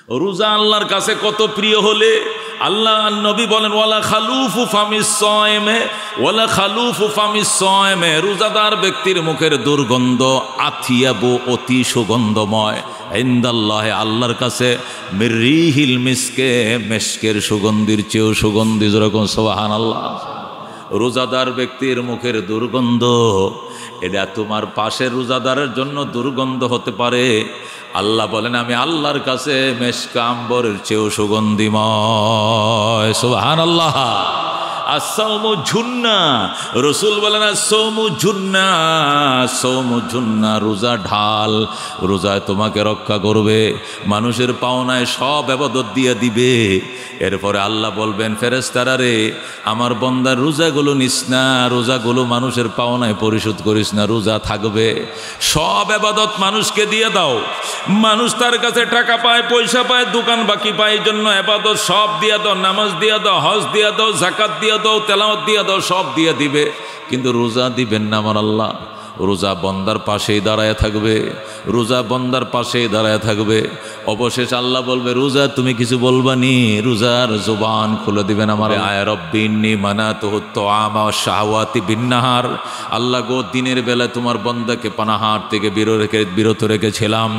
রোজা আল্লাহর কাছে কত প্রিয় হলে আল্লাহ নবী বলেন ওয়ালা খালুফু ফামিস সায়েমে ওয়ালা খালুফু ফামিস সায়েমে, রোজাদার ব্যক্তির মুখের দুর্গন্ধ আথিয়াবু অতি সুগন্ধময়, ইনদাল্লাহে আল্লাহর কাছে মিররিহিল মিসকে, মেশকের সুগন্ধির চেয়েও সুগন্ধি, যেরকম সুবহানাল্লাহ। রোজাদার ব্যক্তির মুখের দুর্গন্ধ, এটা তোমার পাশের রোজাদারের জন্য দুর্গন্ধ হতে পারে। আল্লাহ বলেন আমি আল্লাহর কাছে মেশকা আম্বরের চেয়েও সুগন্ধিময়, সুবহানাল্লাহ। আসসাওমু জুন্না, রসুল বলেন আসসাওমু জুন্না, আসসাওমু জুন্না, রোজা ঢাল, রোজায় তোমাকে রক্ষা করবে, মানুষের পাওনায় সব ইবাদত দিয়ে দিবে। এরপরে আল্লাহ বলবেন ফেরেশতারা রে, আমার বান্দার রোজাগুলো নিস না, রোজাগুলো মানুষের পাওনায় পরিশোধ করিস না, রোজা থাকবে, সব ইবাদত মানুষকে দিয়ে দাও। মানুষ তার কাছে টাকা পায়, পয়সা পায়, দোকান বাকি পায়, এই জন্য ইবাদত সব দিয়ে দাও, নামাজ দিয়ে দাও, হজ দিয়ে দাও, যাকাত দিয়ে দাও, তেলাওয়াত দিয়ে দাও, সব দিয়ে দিবে, কিন্তু রোজা দিবেন না আমার আল্লাহ। রোজা বন্দার পাশেই দাঁড়ায় থাকবে, রোজা বন্দার পাশেই দাঁড়ায় থাকবে। অবশেষ আল্লাহ বলবে রোজা তুমি কিছু বলবানি, রোজার জবান খুলে দিবেন আমার। আয় রব্বি ইন্নী মানাতুহু তুআমা ওয়াশ শাহওয়াতি বিন্নাহার, আল্লাহ গো দিনের বেলা তোমার বন্দাকে পানাহার থেকে বিরত রেখেছিলাম,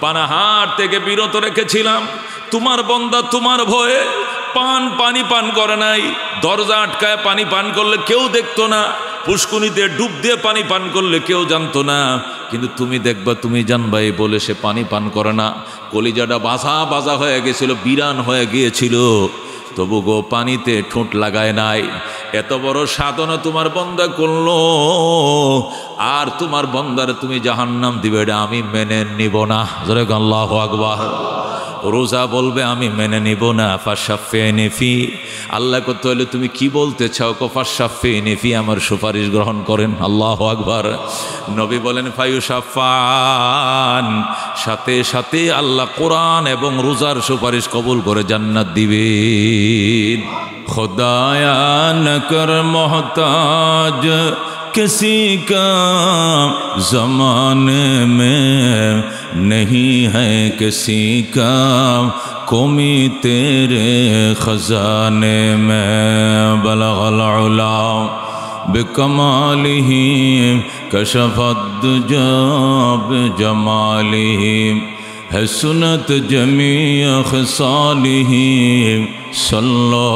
পানাহার থেকে বিরত রেখেছিলাম। তোমার বন্দা তোমার ভয়ে পানি পান করে নাই, দরজা আটকায় পানি পান করলে কেউ দেখতো না, পুষ্কুনিতে ডুব দিয়ে পানি পান করলে কেউ জানতো না, কিন্তু তুমি দেখবা তুমি জানবা এই বলে সে পানি পান করে না। কলিজাটা বাজা বাজা হয়ে গেছিল, বিরান হয়ে গিয়েছিল, তবু গো পানিতে ঠোঁট লাগায় নাই। এত বড় সাধনা তোমার বন্দা করলো, আর তোমার বন্দারে তুমি জাহান্নাম দিবে, এটা আমি মেনে নিব না। জোরে আল্লাহু আকবার। রোজা বলবে আমি মেনে নিব না। ফাশাফিনি ফি, আল্লাহ করতে হলে তুমি কি বলতে চাও? ফাশাফিনি ফি, আমার সুপারিশ গ্রহণ করেন। আল্লাহু আকবার। নবী বলেন ফায়ুশাফান, সাথে সাথে আল্লাহ কোরআন এবং রোজার সুপারিশ কবুল করে জান্নাত দিবেন। খুদায়া নকর মোহতাজ किसी का ज़माने में नहीं है, किसी का कमी तेरे ख़ज़ाने में। बलगल उला बिकमालिही कशफत दुजा बिजमालिही, हसनत जमी ख़िसालिही, सल्लो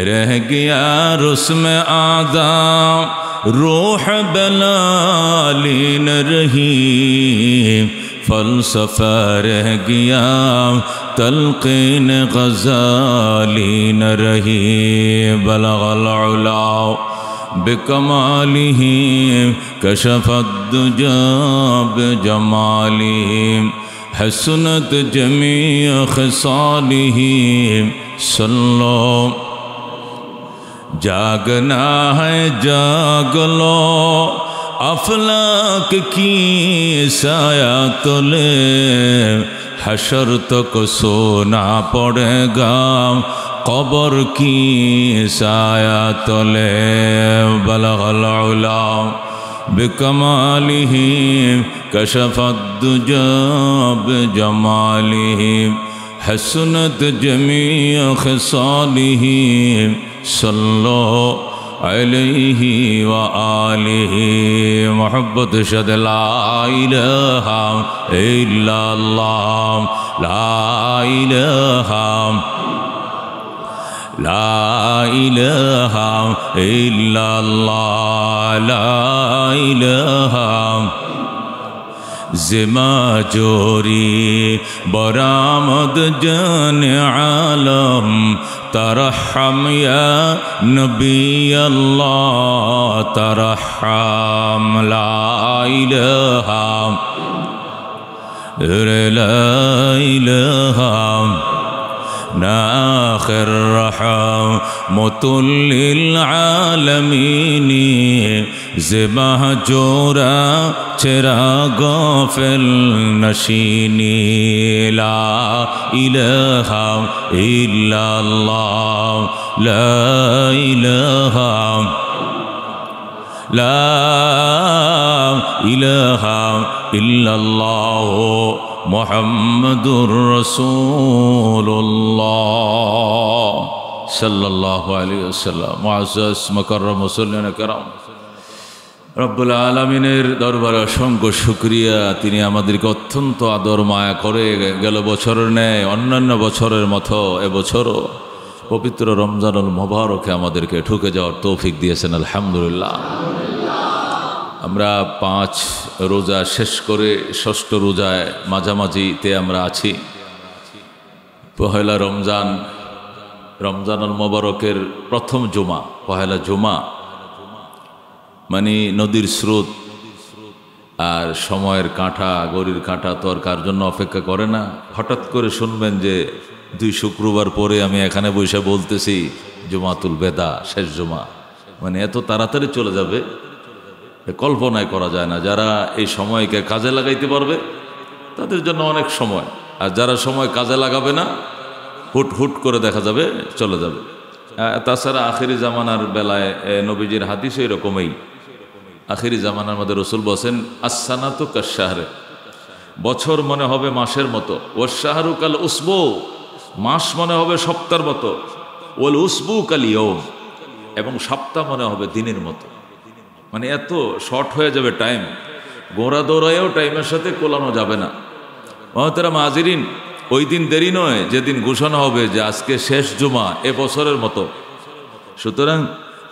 रह गया रुस्म आदा रूह बलाली न रही, फलसफा रह गया तलक़ीन ग़ज़ाली न रही। बलगल उला बिकमालिही कशफत दुजा बिजमालिही, हसनत जमी ख़िसालिही, सल्लो जागना है जाग लो, अफलाक की साया तले, हशर तक सोना पड़ेगा कब्र की साया तले। बलगल उला बिकमालिही कशफत दुजा बिजमालिही, हसनत जमी ख़िसालिही, सल्लो अलैहि व आलिहि। मोहब्बत शद ला इलाहा इल्लल्लाह, ला इलाहा इल्लल्लाह, ला इलाहा। ज़िमा जोरी बरामद जान आलम, तरहम या नबी अल्लाह, तरहम। ला इलाहा इल्लल्लाह, नाखिर रहमतुल लिल आलमीन, ज़िमा जोरा चिराग फिल नशीनी। ला इलाहा इल्लल्लाह, ला इलाहा ला इलाहा इल्लल्लाह, মুহাম্মাদুর রাসূলুল্লাহ সাল্লাল্লাহু আলাইহি ওয়াসাল্লাম। মুআজ্জাজ মুকাররম মুসল্লিন কিরাম, রব্বুল আলামিনের দরবারে অসংখ্য শুকরিয়া, তিনি আমাদেরকে অত্যন্ত আদর মায়া করে গেল বছরের ন্যায় অন্যান্য বছরের মতো এবছরও পবিত্র রমজানুল মুবারকে আমাদেরকে ঢুকে যাওয়ার তৌফিক দিয়েছেন, আলহামদুলিল্লাহ। আমরা 5 রোজা শেষ করে 6ষ্ঠ রোজায় মাঝামাঝিতে আমরা আছি। পহেলা রমজান, রমজানুল মুবারকের প্রথম জুমা, পহেলা জুমা, মানে নদীর স্রোত আর সময়ের কাঁটা, ঘড়ির কাঁটা তো আর কার জন্য অপেক্ষা করে না। হঠাৎ করে শুনবেন যে 2 শুক্রবার পরে আমি এখানে বসে বলতেছি জুমাতুল বেদা, শেষ জুমা, মানে এত তাড়াতাড়ি চলে যাবে কল্পনাই করা যায় না। যারা এই সময়কে কাজে লাগাইতে পারবে তাদের জন্য অনেক সময়, আর যারা সময় কাজে লাগাবে না হুট হুট করে দেখা যাবে চলে যাবে। তাছাড়া আখেরি জামানার বেলায় নবীজির হাদিস এরকমই, আখেরি জামানার মধ্যে রসুল বলেন আসসানাতু কাশ-শাহরে, বছর মনে হবে মাসের মতো, ওয়াশ-শাহরু কাল উসবু, মাস মনে হবে সপ্তাহের মতো, ওয়াল উসবু কাল ইয়াউম, এবং সপ্তাহ মনে হবে দিনের মতো। মানে এত শর্ট হয়ে যাবে টাইম, গোড়া দৌড়ায়ও টাইমের সাথে কোলানো যাবে না। মহতারাম হাজিরিন, ওই দিন দেরি নয় যেদিন ঘোষণা হবে যে আজকে শেষ জুমা এ বছরের মতো। সুতরাং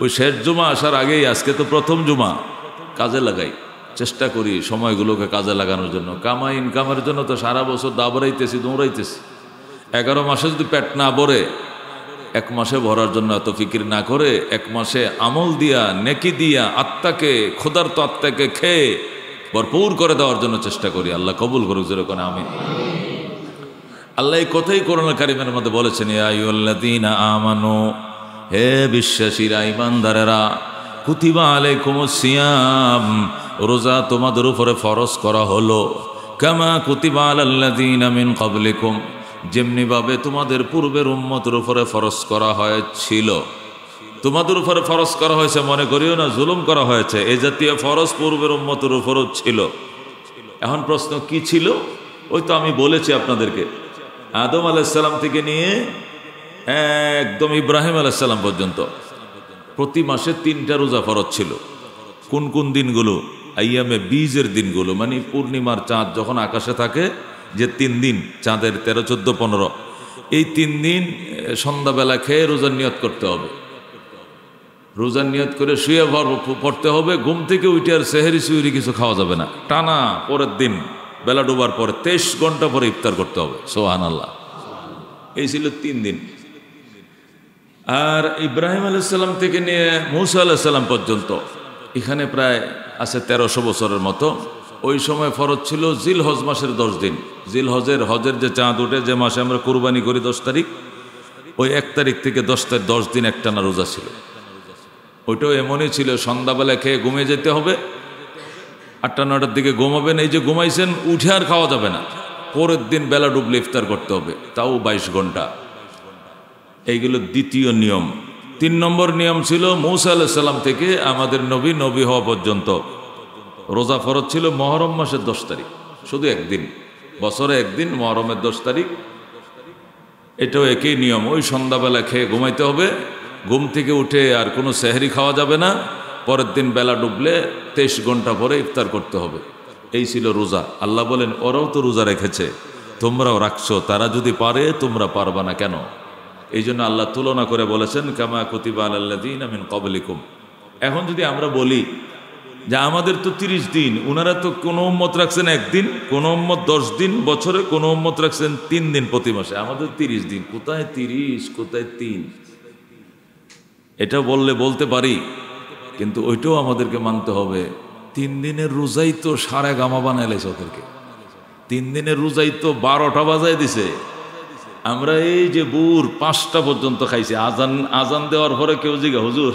ওই শেষ জুমা আসার আগেই আজকে তো প্রথম জুমা, কাজে লাগাই, চেষ্টা করি সময়গুলোকে কাজে লাগানোর জন্য। কামাই ইনকামের জন্য তো সারা বছর দাবড়াইতেছি, দৌড়াইতেছি। 11 মাসে যদি পেট না ভরে, 1 মাসে ভরার জন্য এত ফিকির না করে 1 মাসে আমল দিয়া, নেকি দিয়া, আত্মাকে, ক্ষুধার্ত আত্মাকে খেয়ে ভরপুর করে দেওয়ার জন্য চেষ্টা করি। আল্লাহ কবুল করুক, যেরকম আমিন। আল্লাহ এই কথাই কোরআন কারীমের মধ্যে বলেছেন, ইয়া আইয়ুহাল্লাযীনা আমানু, হে বিশ্বাসীরা, ঈমানদারেরা, কুতিবা আলাইকুমুস সিয়াম, রোজা তোমাদের উপরে ফরজ করা হলো, কামা কুতিবা আলাল্লাযীনা মিন ক্বাবলিকুম, যেমনিভাবে তোমাদের পূর্বের উম্মতের উপরে ফরজ করা হয়েছিল। তোমাদের উপরে ফরজ করা হয়েছে মনে করিও না জুলুম করা হয়েছে, এই জাতীয় ফরজ পূর্বের উম্মতের উপরও ছিল। এখন প্রশ্ন কি ছিল? ওই তো আমি বলেছি আপনাদেরকে, আদম আলাইহিস সালাম থেকে নিয়ে একদম ইব্রাহিম আলাইহিস সালাম পর্যন্ত প্রতি মাসে 3টা রোজা ফরজ ছিল। কোন কোন দিনগুলো? আইয়ামে বীজের দিনগুলো, মানে পূর্ণিমার চাঁদ যখন আকাশে থাকে, যে 3 দিন চাঁদের 13, 14, 15, এই 3 দিন সন্ধ্যাবেলা খেয়ে রোজার নিয়ত করতে হবে। রোজার নিয়ত করে শুয়ে পড়তে হবে। ঘুম থেকে উঠে আর সেহরি সুহরি কিছু খাওয়া যাবে না, টানা পরের দিন বেলা ডোবার পরে 23 ঘন্টা পরে ইফতার করতে হবে। সুবহানাল্লাহ। এই ছিল 3 দিন। আর ইব্রাহিম আলাইহিস সালাম থেকে নিয়ে মূসা আলাইহিস সালাম পর্যন্ত এখানে প্রায় আছে 1300 বছরের মতো। ওই সময় ফরজ ছিল জিলহজ মাসের 10 দিন। জিলহজের হজের যে চাঁদ ওঠে, যে মাসে আমরা কুরবানি করি 10 তারিখ, ওই 1 তারিখ থেকে 10 দিন একটানা রোজা ছিল। ওইটাও এমনই ছিল, সন্ধ্যাবেলা খেয়ে ঘুমিয়ে যেতে হবে, 8টা 9টার দিকে ঘুমাবেন। এই যে ঘুমাইছেন, উঠে আর খাওয়া যাবে না, পরের দিন বেলা ডুবলে ইফতার করতে হবে, তাও 22 ঘন্টা। এইগুলো দ্বিতীয় নিয়ম। 3 নম্বর নিয়ম ছিল মূসা আলাইহিস সালাম থেকে আমাদের নবী হওয়া পর্যন্ত রোজা ফরজ ছিল মুহররম মাসের 10 তারিখ, শুধু একদিন, বছরে একদিন, মুহররমের 10 তারিখ। এটাও একই নিয়ম, ওই সন্ধ্যাবেলা খেয়ে ঘুমাইতে হবে, ঘুম থেকে উঠে আর কোনো সেহরি খাওয়া যাবে না, পরের দিন বেলা ডুবলে 23 ঘন্টা পরে ইফতার করতে হবে। এই ছিল রোজা। আল্লাহ বলেন, ওরাও তো রোজা রেখেছে, তোমরাও রাখছো, তারা যদি পারে তোমরা পারবা না কেন? এই জন্য আল্লাহ তুলনা করে বলেছেন, কামা কুতিবা আলাল্লাযীনা মিন ক্বাবলিকুম। এখন যদি আমরা বলি যে আমাদের তো 30 দিন, ওনারা তো কোনো উম্মত রাখছেন 1 দিন, কোনো উম্মত 10 দিন বছরে, কোনো উম্মত রাখছেন 3 দিন প্রতি মাসে, আমাদের 30 দিন, কোথায় 30 কোথায় 3? এটা বলতে পারি, কিন্তু ওইটাও আমাদেরকে মানতে হবে। 3 দিনের রোজাই তো সারা গামা বানাইলেছে ওদেরকে, 3 দিনের রোজাই তো 12টা বাজায় দিছে। আমরা এই যে বুর 5টা পর্যন্ত খাইছি, আজান দেওয়ার পরে কেউ জিজ্ঞা, হুজুর,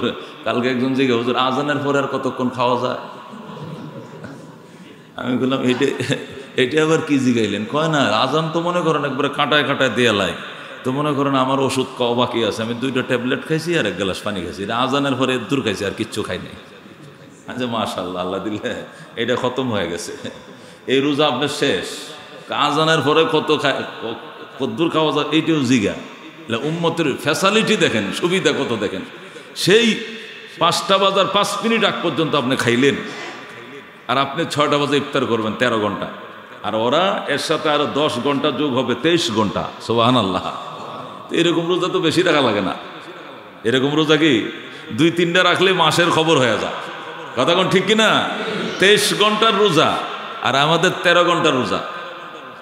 কালকে একজন জিজ্ঞা, হুজুর আজানের পরে আর কতক্ষণ খাওয়া যায়? আমি বললাম, এটা আবার কি জিগাইলেন? কয় না, আজান তো মনে করেন একবারে কাঁটায় কাঁটায় দেয়া লাই, তো মনে করেন আমার ওষুধ খাওয়া বাকি আছে, আমি 2টা ট্যাবলেট খাইছি আর 1 গ্লাস পানি খাইছি, আজানের পরে দূর খাইছি, আর কিচ্ছু খাই নাই। আচ্ছা, মাশাআল্লাহ, আল্লাহ দিলে এটা খতম হয়ে গেছে, এই রোজা আপনার শেষ। আজানের পরে কদ্দুর খাওয়া যায় এইটাও জিগা। উম্মতের ফ্যাসালিটি দেখেন, সুবিধা কত দেখেন। সেই 5টা বাজার 5 মিনিট আগ পর্যন্ত আপনি খাইলেন, আর আপনি 6টা বাজে ইফতার করবেন 13 ঘন্টা, আর ওরা এর সাথে আরো 10 ঘন্টা যোগ হবে 23 ঘন্টা। সুবহানাল্লাহ। এরকম রোজা তো বেশি টাকা লাগে না। এরকম রোজা কি 2-3টা রাখলে মাসের খবর হয়ে যায়। কথা কোন ঠিক কিনা? 23 ঘন্টার রোজা আর আমাদের 13 ঘন্টার রোজা।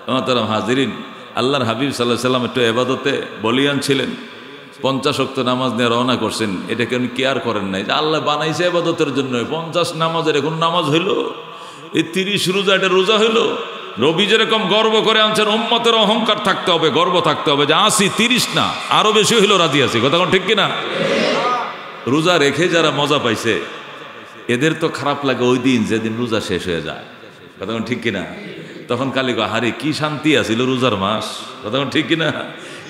মোহতারাম হাজিরিন, আল্লাহর হাবিব সাল্লাল্লাহু আলাইহি সাল্লাম একটু ইবাদতে বলিয়ান ছিলেন। 50 ওয়াক্ত নামাজ নিয়ে রওনা করছেন। এটাকে উনি কেয়ার করেন নাই যে আল্লাহ বানাইছে ইবাদতের জন্য। 50 নামাজের এখন নামাজ হইল, এই 30 রোজা এটা রোজা হইল। রবি যেরকম গর্ব করে আনছেন, উম্মতের অহংকার থাকতে হবে, গর্ব থাকতে হবে যে আসি 30 না আরো বেশি হইলো রাজি আছি। কথা কোন ঠিক কিনা? রোজা রেখে যারা মজা পাইছে এদের তো খারাপ লাগে ওই দিন যেদিন রোজা শেষ হয়ে যায়। কথা কোন ঠিক কিনা? তখন কালি হারে কি শান্তি আছিল রোজার মাস। কথা কোন ঠিক কিনা?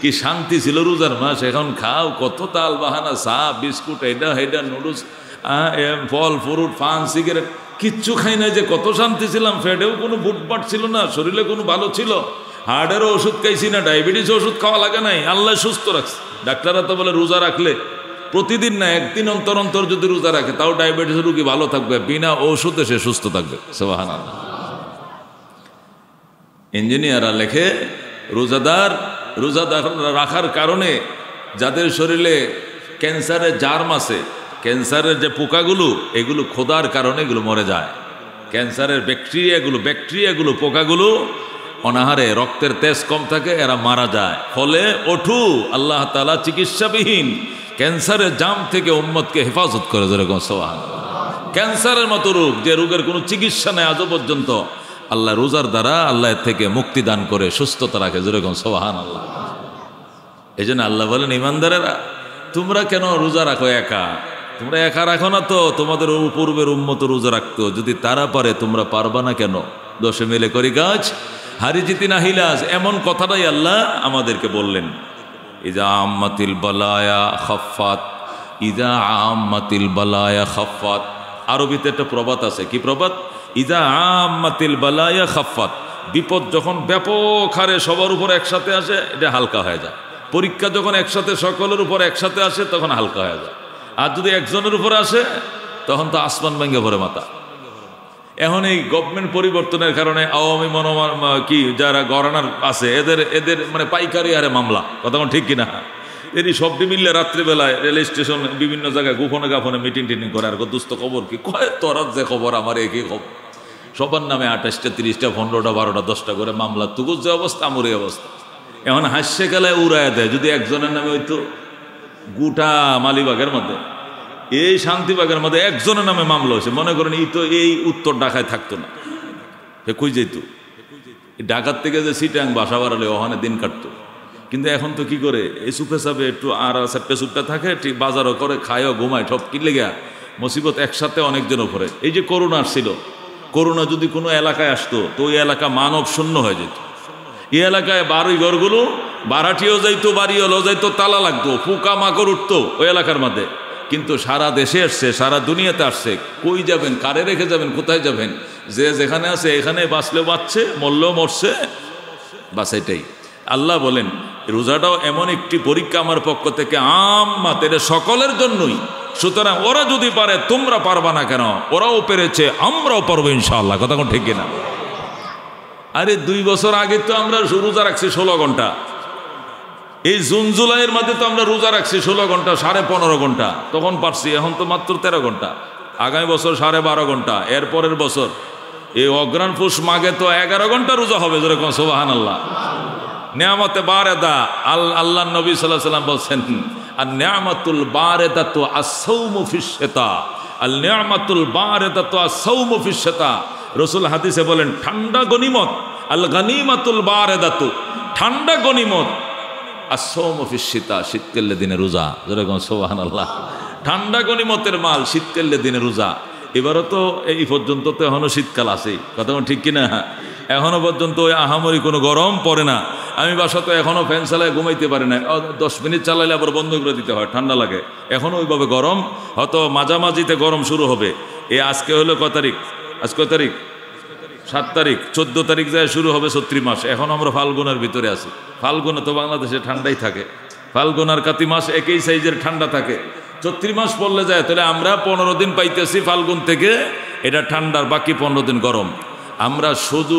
কি শান্তি ছিল রোজার মাস। এখন খাও কত তাল বাহানা, চা বিস্কুট, এটা হেডা নুডলস, ফল ফ্রুট, পান সিগারেট, কিচ্ছু খাই না যে কত শান্তি ছিলাম। ফেটেও কোনো বুটপাট ছিল না, শরীরে কোনো ভালো ছিল, হার্টেরও ওষুধ খাইছি না, ডায়াবেটিস ওষুধ খাওয়া লাগে নাই, আল্লাহ সুস্থ রাখছে। ডাক্তাররা তো বলে রোজা রাখলে প্রতিদিন না, একদিন অন্তর অন্তর যদি রোজা রাখে তাও ডায়াবেটিস রোগী ভালো থাকবে, বিনা ওষুধে সে সুস্থ থাকবে। সুবহানাল্লাহ। ইঞ্জিনিয়াররা লেখে রোজাদার রাখার কারণে যাদের শরীরে ক্যান্সারের জার্ম আছে, ক্যান্সারের যে পোকাগুলো, এগুলো খোদার কারণে এগুলো মরে যায়। ক্যান্সারের ব্যাকটেরিয়াগুলো পোকাগুলো অনাহারে, রক্তের তেজ কম থাকে, এরা মারা যায়। ফলে ওঠু আল্লাহ তাআলা চিকিৎসাবিহীন ক্যান্সারের জাম থেকে উম্মতকে হেফাজত করে। যেরকম সুবহানাল্লাহ। ক্যান্সারের মতো রোগ, যে রোগের কোনো চিকিৎসা নেই আজও পর্যন্ত, আল্লাহ রোজার দ্বারা আল্লাহ থেকে মুক্তি দান করে সুস্থতা রাখে। যেরকম সুবহানাল্লাহ। এই জন্য আল্লাহ বলেন, ইমানদারেরা তোমরা কেন রোজা রাখো একা? তোমরা একা রাখো না তো, তোমাদের পূর্বের উম্মত রোজা রাখতো, যদি তারা পারে তোমরা পারবা না কেন? 10 মিলে করি কাজ, হারি জিতি না হিলাজ, এমন কথাটাই আল্লাহ আমাদেরকে বললেন। ইজা আম্মাতিল বালায়া খাফাত, ইজা আম্মাতিল বালায়া খাফাত। আরবিতে একটা প্রবাদ আছে। কি প্রবাদ? ইজা আম্মাতিল বালায়া খাফাত। বিপদ যখন ব্যাপক হারে সবার উপর একসাথে আসে, এটা হালকা হয়ে যায়। পরীক্ষা যখন একসাথে সকলের উপর একসাথে আসে, তখন হালকা হয়ে যায়। আর যদি একজনের উপর আসে, তখন তো আসমান ভেঙে পড়ে মাথা। এখন এই গভর্নমেন্ট পরিবর্তনের কারণে আওয়ামী যারা গভর্নর আছে, এদের মানে পাইকারি আরে মামলা। কথা ঠিক কিনা? এরই সবটি মিললে রাত্রিবেলায় রেল স্টেশন বিভিন্ন জায়গায় গোপনে মিটিং টিটিং করে। আর দুস্থ খবর কি কয়, তোরার যে খবর আমার একই খবর। সবার নামে 28টা 30টা 15টা 12টা 10টা করে মামলা। তুকুর যে অবস্থা আমার এই অবস্থা। এখন হাস্যে গেলায় উড়ায় দেয়। যদি একজনের নামে হইতো গোটা মালিবাগের মধ্যে, এই শান্তিবাগের মধ্যে একজনের নামে মামলা হয়েছে, মনে করেন এই উত্তর ঢাকায় থাকতো না, সে কই যেত। ঢাকার থেকে যে সিটাং বাসা বাড়ালে ওখানে দিন কাটতো। কিন্তু এখন তো কি করে, এই সুপে সাপে একটু আর চারটে সুপটা থাকে, ঠিক বাজারও করে, খায়ও ঘুমায়, সব কি লেগে মুসিবত একসাথে অনেকজন উপরে। এই যে করোনা আসছিল, করোনা যদি কোনো এলাকায় আসতো তো ওই এলাকা মানব শূন্য হয়ে যেত। এই এলাকায় বাড়ি ঘরগুলো বাড়াটিও যাইতো, বাড়িও যাইতো, তালা লাগতো, পোকা মাকড় উঠতো ওই এলাকার মধ্যে। কিন্তু সারা দেশে আসছে, সারা দুনিয়াতে আসছে। কই যাবেন, কারে রেখে যাবেন, কোথায় যাবেন? যে যেখানে আছে এখানে বাঁচলেও বাঁচছে, মরলেও মরছে, বাস এটাই। আল্লাহ বলেন রোজাটাও এমন একটি পরীক্ষা আমার পক্ষ থেকে, আম্মাত, এটা সকলের জন্যই। সুতরাং ওরা যদি পারে তোমরা পারবা না কেন? ওরাও পেরেছে, আমরাও পারবো ইনশাআল্লাহ। কথা কোন ঠিক কিনা? আরে 2 বছর আগে তো আমরা রোজা রাখছি 16 ঘন্টা। এই জুন জুলাইয়ের মধ্যে তো আমরা রোজা রাখছি 16 ঘন্টা, 15.5 ঘন্টা, তখন পারছি। এখন তো মাত্র 13 ঘন্টা। আগামী বছর 12.5 ঘন্টা, এরপরের বছর এই অগ্রাণ পুষ মাঘে তো 11 ঘন্টা রোজা হবে। যেরকম সুবহানাল্লাহ। নিয়ামতে বারেদা, আল্লাহ নবী সাল্লাল্লাহু আলাইহি ওয়াসাল্লাম বলছেন, আর নিয়ামাতুল বারেদাতু আস-সাওমু ফিশ-শিতা, আল নিয়ামাতুল বারেদাতু আস-সাওমু ফিশ-শিতা। রাসূল হাদিসে বলেন ঠান্ডা গনিমত, আল গানিমাতুল বারেদাতু, ঠান্ডা গনিমত, আস-সাওমু ফিশ-শিতা, শীতকালের দিনে রোজা। যেরকম সুবহানাল্লাহ। ঠান্ডা গনিমতের মাল, শীতকালের দিনে রোজা। এবারও তো এই পর্যন্ত তো এখনো শীতকাল আছে। কথা ঠিক কিনা? এখনো পর্যন্ত ওই আহামরি কোনো গরম পড়ে না। আমি বাসা তো এখনো ফ্যান চালায় ঘুমাইতে পারি না। 10 মিনিট চালাইলে আবার বন্ধ করে দিতে হয়, ঠান্ডা লাগে। এখনো ওইভাবে গরম, হয়তো মাঝামাঝিতে গরম শুরু হবে। আজকে হলো কয় তারিখ? আজ কয় তারিখ? 7 তারিখ, 14 তারিখ যায় শুরু হবে চৈত্রি মাস। এখন আমরা ফাল্গুনের ভিতরে আছি। ফাল্গুনে তো বাংলাদেশে ঠান্ডাই থাকে, ফাল্গুন আর কাতি মাস একই সাইজের ঠান্ডা থাকে। চৈত্রি মাস পড়লে যায়, তাহলে আমরা 15 দিন পাইতেছি ফাল্গুন থেকে, এটা ঠান্ডার, বাকি 15 দিন গরম। আমরা শুধু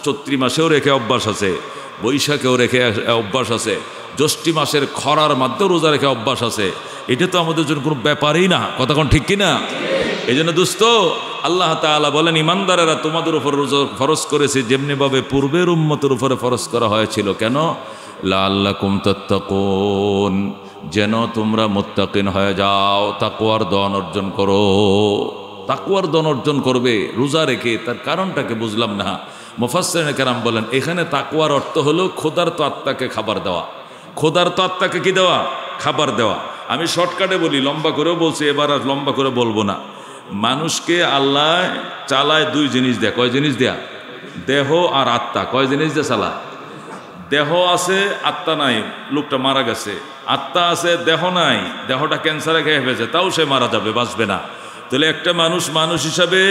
চৈত্রি মাসেও রেখে অভ্যাস আছে, বৈশাখেও রেখে অভ্যাস আছে, জ্যৈষ্ঠী মাসের খরার মধ্যেও রোজা রেখে অভ্যাস আছে। এটা তো আমাদের জন্য কোনো ব্যাপারই না, কথা কোন ঠিক কিনা? এই জন্য দোস্ত, আল্লাহ তাআলা বলেন, ইমানদারেরা তোমাদের উপর রোজা ফরজ করেছে যেমনিভাবে পূর্বের উম্মতের উপরে ফরজ করা হয়েছিল। কেন? লাআল্লাকুম তাত্তাকুন, যেন তোমরা মুত্তাকিন হয়ে যাও, তাকওয়ার ধন অর্জন করো। তাকওয়ার ধন অর্জন করবে রোজা রেখে, তার কারণটাকে বুঝলাম না। মুফাসসিরিনে কেরাম বলেন, এখানে তাকওয়ার অর্থ হলো ক্ষুধার্ত আত্মাকে খাবার দেওয়া। ক্ষুধার্ত আত্মাকে কি দেওয়া? খাবার দেওয়া। আমি শর্টকাটে বলি, লম্বা করেও বলছি, এবার আর লম্বা করে বলবো না। মানুষকে আল্লাহ চালায় 2 জিনিস দেয়। কয় জিনিস দেয়া? দেহ আর আত্মা। কয় জিনিস দিয়ে চালায়? দেহ আছে, আত্মা নাই, লোকটা মারা গেছে। আত্মা আছে, দেহ নাই, দেহটা ক্যান্সারে খেয়ে ফেলেছে, তাও সে মারা যাবে, বাঁচবে না। তাহলে একটা মানুষ হিসাবে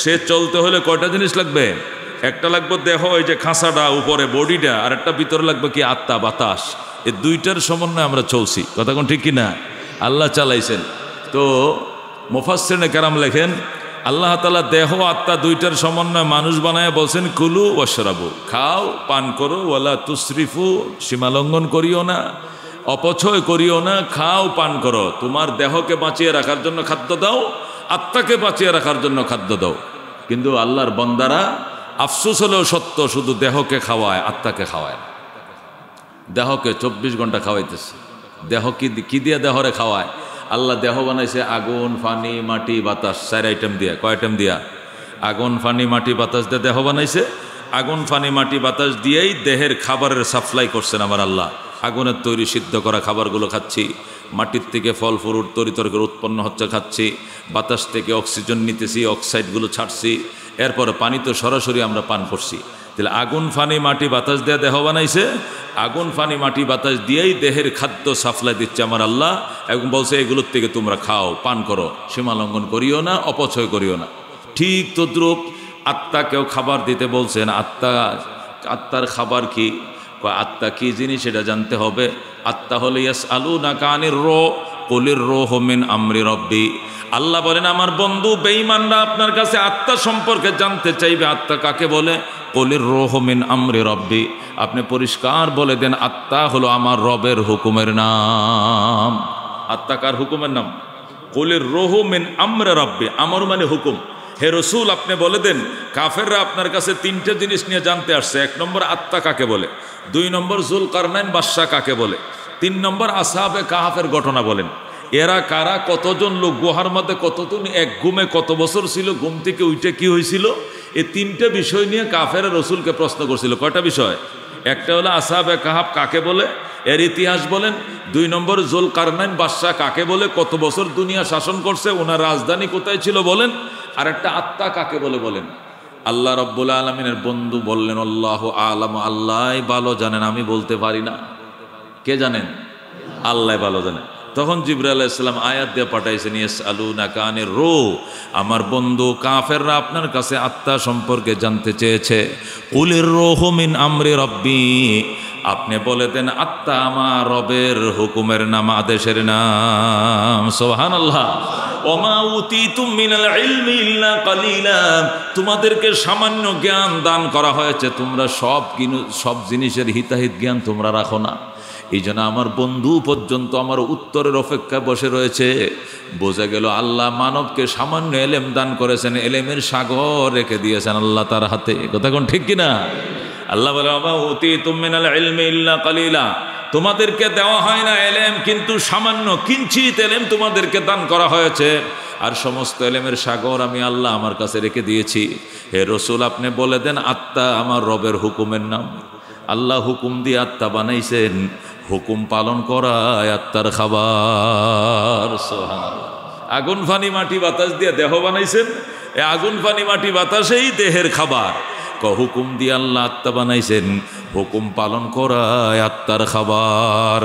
সে চলতে হলে কয়টা জিনিস লাগবে? একটা লাগবে দেহ, এই যে খাঁচাটা উপরে বডিটা, আর একটা ভিতরে লাগবে কি? আত্মা, বাতাস। এই 2টার সমন্বয়ে আমরা চলছি, কথা কোন ঠিক কিনা? আল্লাহ চালাইছেন। তো মুফাসসিরিনে কেরাম লেখেন, আল্লাহ তাআলা দেহ আত্মা 2টার সমন্বয়ে মানুষ বানায় বলছেন, কুলু ওয়াশরাবু, খাও পান করো, ওয়ালা তুসরিফু, সীমালঙ্ঘন করিও না, অপচয় করিও না, খাও পান করো। তোমার দেহকে বাঁচিয়ে রাখার জন্য খাদ্য দাও, আত্মাকে বাঁচিয়ে রাখার জন্য খাদ্য দাও। কিন্তু আল্লাহর বান্দারা, আফসোস হলেও সত্য, শুধু দেহকে খাওয়ায়, আত্মাকে খাওয়ায় না। দেহকে 24 ঘন্টা খাওয়াইতেছে। দেহ কি দিয়ে দেহরে খাওয়ায়? আল্লাহ দেহ বানাইছে আগুন, পানি, মাটি, বাতাস, 4 আইটেম দিয়া। কয় আইটেম দিয়া? আগুন, পানি, মাটি, বাতাস দিয়ে দেহ বানাইছে। আগুন, পানি, মাটি, বাতাস দিয়েই দেহের খাবারের সাপ্লাই করছেন আমার আল্লাহ। আগুনের তৈরি সিদ্ধ করা খাবারগুলো খাচ্ছি, মাটির থেকে ফল ফ্রুট তরিতরকারি উৎপন্ন হচ্ছে খাচ্ছি, বাতাস থেকে অক্সিজেন নিতেছি, অক্সাইডগুলো ছাড়ছি, এরপরে পানি তো সরাসরি আমরা পান করছি। তাহলে আগুন, পানি, মাটি, বাতাস দিয়ে দেহ বানাইছে, আগুন, পানি, মাটি, বাতাস দিয়েই দেহের খাদ্য সাপ্লাই দিচ্ছে আমার আল্লাহ। এবং বলছে এগুলোর থেকে তোমরা খাও, পান করো, সীমা লঙ্ঘন করিও না, অপচয় করিও না। ঠিক তদ্রূপ আত্মাকেও খাবার দিতে বলছেন। আত্মার খাবার কি? আত্মা কি জিনিস সেটা জানতে হবে। আত্মা হলে ইয়াসআলুনাকা আনির রূহ কুলির রূহু মিন আমরি রাব্বি। আল্লাহ বলেন, আমার বন্ধু বেঈমানরা আপনার কাছে আত্মা সম্পর্কে জানতে চাইবে। আত্মা কাকে বলে? কুলির রূহু মিন আমরি রাব্বি। আপনি পরিষ্কার বলে দেন, আত্মা হলো আমার রবের হুকুমের নাম। আত্মা কার হুকুমের নাম? কুলির রূহু মিন আমরি রাব্বি। আমর মানে হুকুম। হে রসুল, আপনি বলে দেন, কাফেররা আপনার কাছে 3টে জিনিস নিয়ে জানতে আসছে। 1 নম্বর আত্মা কাকে বলে, 2 নম্বর যুলকারনাইন বাদশা কাকে বলে, 3 নম্বর আসহাবে কাহাফের ঘটনা বলেন। এরা কারা, কতজন লোক গুহার মধ্যে, কতজন এক ঘুমে কত বছর ছিল, ঘুম থেকে উঠে কি হয়েছিল, এই 3টে বিষয় নিয়ে কাফের রসুলকে প্রশ্ন করছিল। কয়টা বিষয়? একটা হলো আসহাবে কাহাফ কাকে বলে, এর ইতিহাস বলেন। 2 নম্বর যুলকারনাইন বাদশা কাকে বলে, কত বছর দুনিয়া শাসন করছে, ওনার রাজধানী কোথায় ছিল বলেন। আর একটা আত্মা কাকে বলে বলেন। আল্লাহ রাব্বুল আলামিনের বন্ধু বললেন, আল্লাহু আ'লাম, আল্লাহ ভালো জানেন, আমি বলতে পারি না। কে জানেন? আল্লাহ ভালো জানেন। তখন জিবরাইল আলাইহিস সালাম আয়াত দিয়ে পাঠাইছেন, ইয়াসআলুনাকা আনির রূহ, আমার বন্ধু কাফেররা আপনার কাছে আত্মা সম্পর্কে জানতে চেয়েছে। কুলির রূহু মিন আমরি রাব্বি, আপনি বলে দেন আত্মা আমার রবের হুকুমের নাম, আদেশের নাম। সুবহানাল্লাহ। ওমা উতিতুম মিনাল ইলমি ইল্লা কালিলা, তোমাদেরকে সামান্য জ্ঞান দান করা হয়েছে, তোমরা সব জিনিসের হিতাহিত জ্ঞান তোমরা রাখো না। এই জন্য আমার বন্ধু পর্যন্ত আমার উত্তরের অপেক্ষায় বসে রয়েছে। বোঝা গেল আল্লাহ মানবকে সামান্য এলেম দান করেছেন, এলেমের সাগর রেখে দিয়েছেন আল্লাহ তার হাতে। কথা কোন ঠিক কিনা? আল্লাহ বলে, ওমা উতিতুম মিনাল ইলমি ইল্লা কালিলা, তোমাদেরকে দেওয়া হয় না এলেম, কিন্তু সামান্য কিঞ্চিত এলেম তোমাদেরকে দান করা হয়েছে। আর সমস্ত এলেমের সাগর আমি আল্লাহ আমার কাছে রেখে দিয়েছি। হে রসুল, আপনি বলে দেন আত্মা আমার রবের হুকুমের নাম। আল্লাহ হুকুম দিয়ে আত্মা বানাইছেন, হুকুম পালন করায় আত্মার খাবার। সুবহানাল্লাহ। আগুন, পানি, মাটি, বাতাস দিয়ে দেহ বানাইছেন, এই আগুন, পানি, মাটি, বাতাসেই দেহের খাবার। হুকুম দিয়ে আল্লাহ আত্মা বানাইছেন, হুকুম পালন করায় আত্মার খাবার।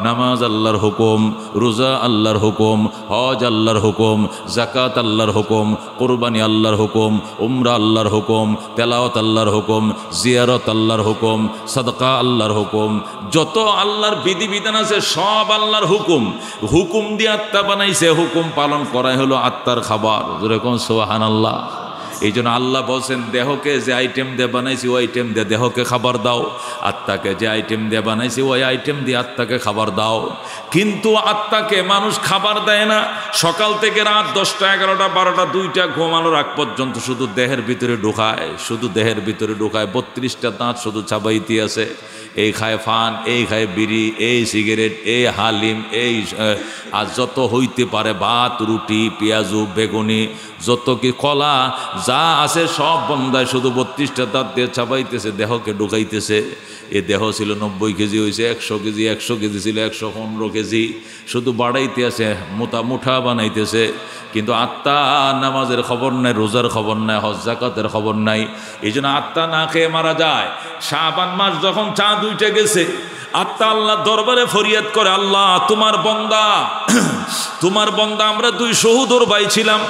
নামাজ আল্লাহর হুকুম, রোজা আল্লাহর হুকুম, হজ আল্লাহর হুকুম, জাকাত আল্লাহর হুকুম, কুরবানি আল্লাহর হুকুম, উমরা আল্লাহর হুকুম, তেলাওয়াত আল্লাহর হুকুম, জিয়ারত আল্লাহর হুকুম, সাদকা আল্লাহর হুকুম, যত আল্লাহর বিধিবিধান আছে সব আল্লাহর হুকুম। হুকুম দিয়ে আত্মা বানাইছে, হুকুম পালন করাই হলো আত্মার খাবার। যেরকম সুবহানাল্লাহ। এই জন্য আল্লাহ বলছেন, দেহকে যে আইটেম দিয়ে বানাইছি ওই আইটেম দিয়ে দেহকে খাবার দাও, আত্মাকে যে আইটেম দিয়ে বানাইছি ওই আইটেম দিয়ে আত্মাকে খাবার দাও। কিন্তু আত্মাকে মানুষ খাবার দেয় না। সকাল থেকে রাত 10টা 11টা 12টা 2টা ঘুমানোর আগ পর্যন্ত শুধু দেহের ভিতরে ঢুকায়, শুধু দেহের ভিতরে ঢুকায়। 32টা দাঁত শুধু চাবাইতে আছে। এই খায় ফান, এই খায় বিড়ি, এই সিগারেট, এই হালিম, এই আর যত হইতে পারে ভাত, রুটি, পেঁয়াজু, বেগুনি, যত কি কলা যা আছে সব বন্ধায় শুধু 32টা দাঁত দিয়ে চাবাইতেছে, দেহকে ঢুকাইতেছে। এ দেহ ছিল 90 কেজি, হয়েছে 100 কেজি, 100 কেজি ছিল 115 কেজি, শুধু বাড়াইতে আছে, মুঠা বানাইতেছে। কিন্তু আত্মা নামাজের খবর নাই, রোজার খবর নাই, হজ জাকাতের খবর নাই। এই জন্য আত্মা না খেয়ে মারা যায়। শাবান মাস যখন চাঁদ উঠে গেছে, আত্মা আল্লাহ দরবারে ফরিয়াদ করে, আল্লাহ তোমার বন্দা, তোমার বন্দা আমরা 2 সহোদর ভাই ছিলাম,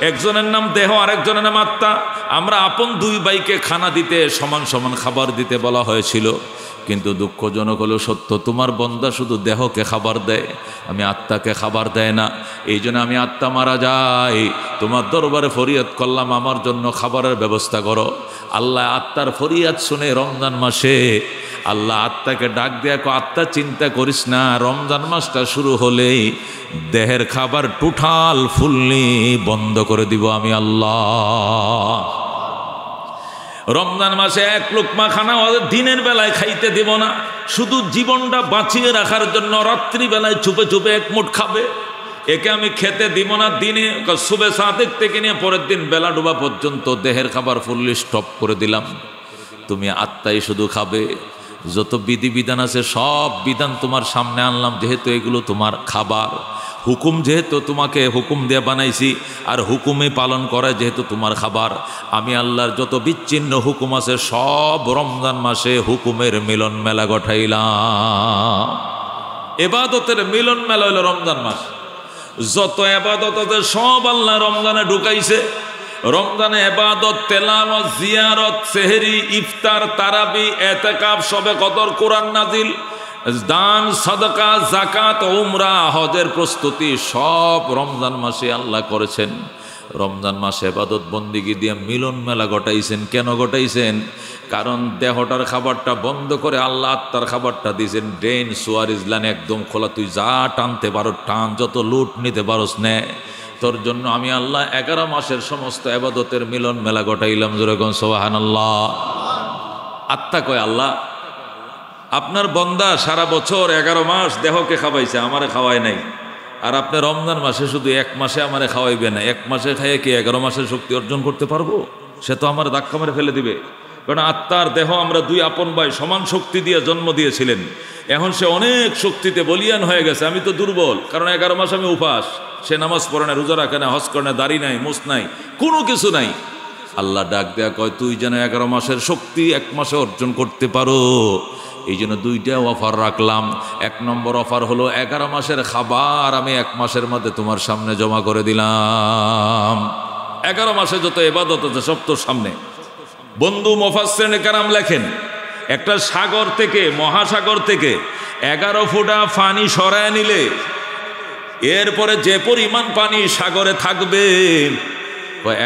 একজনের নাম দেহ আর একজনের নাম আত্মা। আমরা আপন 2 ভাইকে খানা দিতে, সমান সমান খাবার দিতে বলা হয়েছিল। কিন্তু দুঃখজনক হলো সত্য, তোমার বন্দা শুধু দেহকে খাবার দেয়, আমি আত্মাকে খাবার দেয় না। এই জন্য আমি আত্মা মারা যাই, তোমার দরবারে ফরিয়াদ করলাম আমার জন্য খাবারের ব্যবস্থা করো। আল্লাহ আত্মার ফরিয়াদ শুনে রমজান মাসে আল্লাহ আত্মাকে ডাক দেয়া, আত্মা চিন্তা করিস না, রমজান মাসটা শুরু হলেই দেহের খাবার টোটাল ফুললি বন্ধ করে দিব আমি আল্লাহ। রমজান মাসে 1 লোকমা খানা দিনের বেলায় খাইতে দেব না, শুধু জীবনটা বাঁচিয়ে রাখার জন্য রাত্রিবেলায় চুপে চুপে 1 মুঠ খাবে। একে আমি খেতে দিব না। দিনে শুভে সাদেক থেকে নিয়ে পরের দিন বেলা ডোবা পর্যন্ত দেহের খাবার ফুললি স্টপ করে দিলাম। তুমি আত্মাই শুধু খাবে। যত বিধিবিধান আছে সব বিধান তোমার সামনে আনলাম, যেহেতু এগুলো তোমার খাবার। হুকুম যেহেতু তোমাকে হুকুম দিয়ে বানাইছি, আর হুকুমে পালন করা যেহেতু তোমার খাবার। আমি আল্লাহর যত বিচ্ছিন্ন হুকুম আছে সব রমজান মাসে হুকুমের মিলন মেলা ঘটাইলাম। এবাদতের মিলন মেলা হইল রমজান মাস। যত এবাদত আছে সব আল্লাহ রমজানে ঢুকাইছে। রমজানে এবাদত, তেলাওয়াত, জিয়ারত, সেহরি, ইফতার, তারাবি, এতেকাফ, শবে কদর, কোরআন নাজিল, দান, সাদাকা, জাকাত, উমরা, হজের প্রস্তুতি সব রমজান মাসে আল্লাহ করেছেন। রমজান মাসে ইবাদত বন্দিগি দিয়ে মিলন মেলা ঘটাইছেন। কেন ঘটাইছেন? কারণ দেহটার খাবারটা বন্ধ করে আল্লাহ আত্মার খাবারটা দিয়েছেন। ড্রেন সুয়ারিজ লাইন একদম খোলা, তুই যা টানতে পারো টান, যত লুট নিতে পারোস নে। তোর জন্য আমি আল্লাহ 11 মাসের সমস্ত ইবাদতের মিলন মেলা ঘটাইলাম। যেরকম সুবহানাল্লাহ। আত্মা কয়, আল্লাহ আপনার বন্দা সারা বছর 11 মাস দেহকে খাওয়াইছে, আমারে খাওয়ায় নাই, আর আপনি রমজান মাসে শুধু 1 মাসে আমারে খাওয়াইবে না। 1 মাসে খাইয়ে কি 11 মাসের শক্তি অর্জন করতে পারবো? সে তো আমার ধাক্কা মেরে ফেলে দিবে। কারণ আত্মার দেহ আমরা 2 আপন ভাই, সমান শক্তি দিয়ে জন্ম দিয়েছিলেন। এখন সে অনেক শক্তিতে বলিয়ান হয়ে গেছে, আমি তো দুর্বল। কারণ 11 মাস আমি উপাস, সে নামাজ পড়ে না, রোজা রাখে না, হজ করে না, দাড়ি নাই, মুছ নাই, কোনো কিছু নাই। আল্লাহ ডাক দেয়া কয়, তুই যেন 11 মাসের শক্তি 1 মাসে অর্জন করতে পারো। এই জন্য 2টা অফার রাখলাম। 1 নম্বর অফার হলো 11 মাসের খাবার আমি 1 মাসের মধ্যে তোমার সামনে জমা করে দিলাম। 11 মাসে যত ইবাদত আছে সব তোর সামনে। বন্ধু মুফাসসিরিনে কেরাম লেখেন, একটা সাগর থেকে, মহাসাগর থেকে 11 ফুটা পানি সরায় নিলে এরপরে যে পরিমাণ পানি সাগরে থাকবে,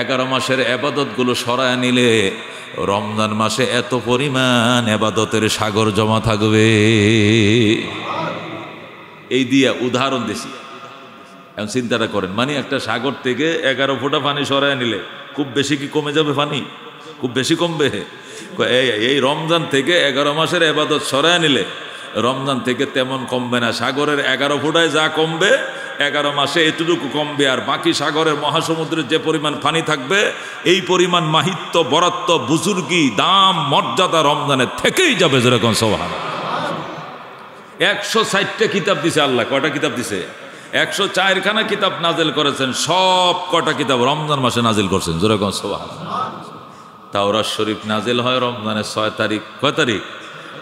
11 মাসের ইবাদতগুলো সরায় নিলে রমজান মাসে এত পরিমাণ ইবাদতের সাগর জমা থাকবে। এই দিয়া উদাহরণ দিছি। এখন চিন্তাটা করেন, মানে একটা সাগর থেকে 11 ফুটা পানি সরায় নিলে খুব বেশি কি কমে যাবে পানি? খুব বেশি কমবে? এই রমজান থেকে 11 মাসের ইবাদত সরায় নিলে রমজান থেকে তেমন কমবে না। সাগরের 11 ফুটায় যা কমবে 11 মাসে এতটুকু কমবে। আর বাকি সাগরের মহাসমুদ্রের যে পরিমাণ পানি থাকবে, এই পরিমাণ মাহিত্য, বরত্ব, বুজুর্গি, দাম, মর্যাদা রমজানের থেকেই যাবে। যেরকম সুবহানাল্লাহ। 160টা কিতাব দিছে আল্লাহ। কয়টা কিতাব দিছে? 104খানা কিতাব নাজিল করেছেন। সব কটা কিতাব রমজান মাসে নাজিল করছেন। যেরকম সুবহানাল্লাহ। তাওরাত শরীফ নাজিল হয় রমজানের 6 তারিখ। কয় তারিখ?